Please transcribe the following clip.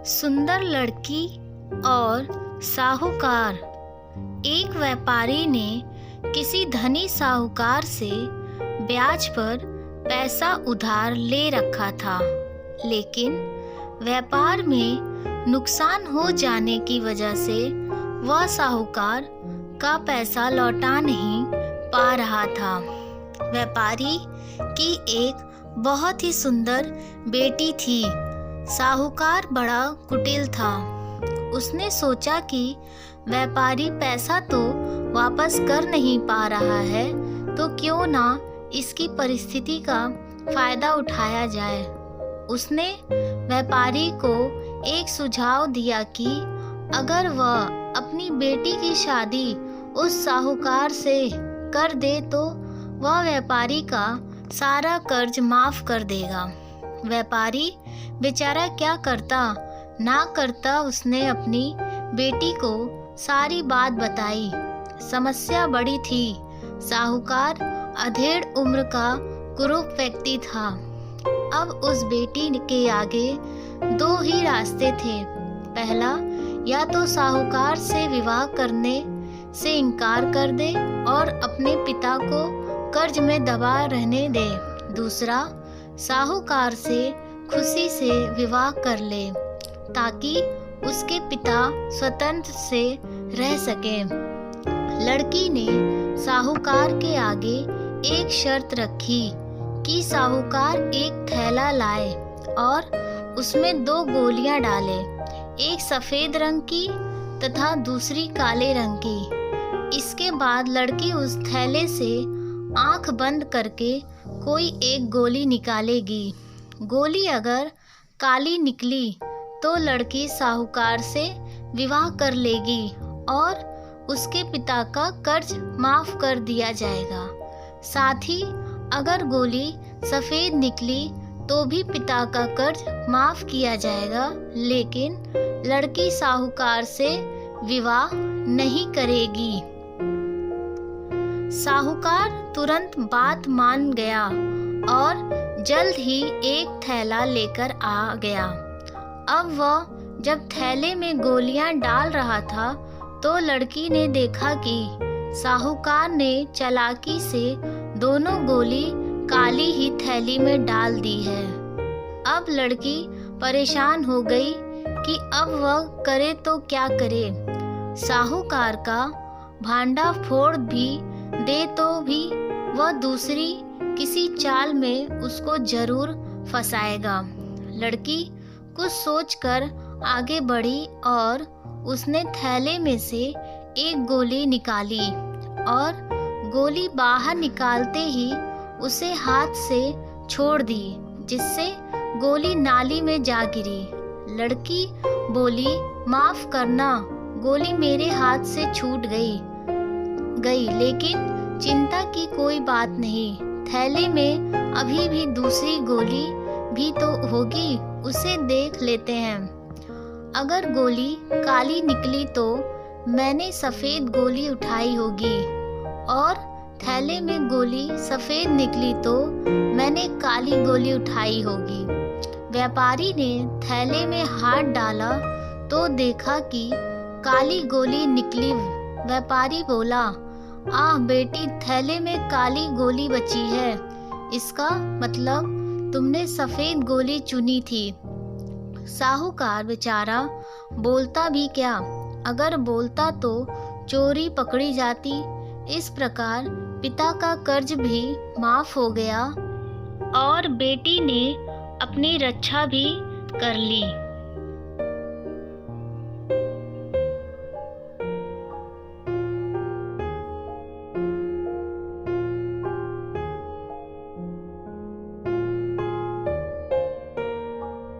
सुंदर लड़की और साहूकार। एक व्यापारी ने किसी धनी साहूकार से ब्याज पर पैसा उधार ले रखा था, लेकिन व्यापार में नुकसान हो जाने की वजह से वह साहूकार का पैसा लौटा नहीं पा रहा था। व्यापारी की एक बहुत ही सुंदर बेटी थी। साहूकार बड़ा कुटिल था। उसने सोचा कि व्यापारी पैसा तो वापस कर नहीं पा रहा है, तो क्यों ना इसकी परिस्थिति का फायदा उठाया जाए। उसने व्यापारी को एक सुझाव दिया कि अगर वह अपनी बेटी की शादी उस साहूकार से कर दे तो वह व्यापारी का सारा कर्ज माफ कर देगा। व्यापारी बेचारा क्या करता ना करता, उसने अपनी बेटी को सारी बात बताई। समस्या बड़ी थी। साहूकार अधेड़ उम्र का कुरूप व्यक्ति था। अब उस बेटी के आगे दो ही रास्ते थे। पहला, या तो साहूकार से विवाह करने से इनकार कर दे और अपने पिता को कर्ज में दबा रहने दे। दूसरा, साहूकार से खुशी से विवाह कर ले ताकि उसके पिता स्वतंत्र से रह सके। लड़की ने साहूकार के आगे एक शर्त रखी कि साहूकार एक थैला लाए और उसमें 2 गोलियां डाले, एक सफेद रंग की तथा दूसरी काले रंग की। इसके बाद लड़की उस थैले से आंख बंद करके कोई एक गोली निकालेगी। गोली अगर काली निकली तो लड़की साहूकार से विवाह कर लेगी और उसके पिता का कर्ज माफ कर दिया जाएगा। साथ ही अगर गोली सफेद निकली तो भी पिता का कर्ज माफ किया जाएगा, लेकिन लड़की साहूकार से विवाह नहीं करेगी। साहूकार तुरंत बात मान गया और जल्द ही एक थैला लेकर आ गया। अब वह जब थैले में गोलियां डाल रहा था तो लड़की ने देखा कि साहूकार ने चालाकी से दोनों गोली काली ही थैली में डाल दी है। अब लड़की परेशान हो गई कि अब वह करे तो क्या करे। साहूकार का भांडा फोड़ भी दे तो भी वह दूसरी किसी चाल में उसको जरूर फंसाएगा। लड़की कुछ सोचकर आगे बढ़ी और उसने थैले में से एक गोली निकाली और गोली बाहर निकालते ही उसे हाथ से छोड़ दी, जिससे गोली नाली में जा गिरी। लड़की बोली, माफ करना, गोली मेरे हाथ से छूट गई, लेकिन चिंता की कोई बात नहीं। थैले में अभी भी दूसरी गोली भी तो होगी, उसे देख लेते हैं। अगर गोली काली निकली तो मैंने सफेद गोली उठाई होगी और थैले में गोली सफेद निकली तो मैंने काली गोली उठाई होगी। व्यापारी ने थैले में हाथ डाला तो देखा कि काली गोली निकली। व्यापारी बोला, आह बेटी, थैले में काली गोली बची है, इसका मतलब तुमने सफेद गोली चुनी थी। साहूकार बेचारा बोलता भी क्या, अगर बोलता तो चोरी पकड़ी जाती। इस प्रकार पिता का कर्ज भी माफ हो गया और बेटी ने अपनी रक्षा भी कर ली।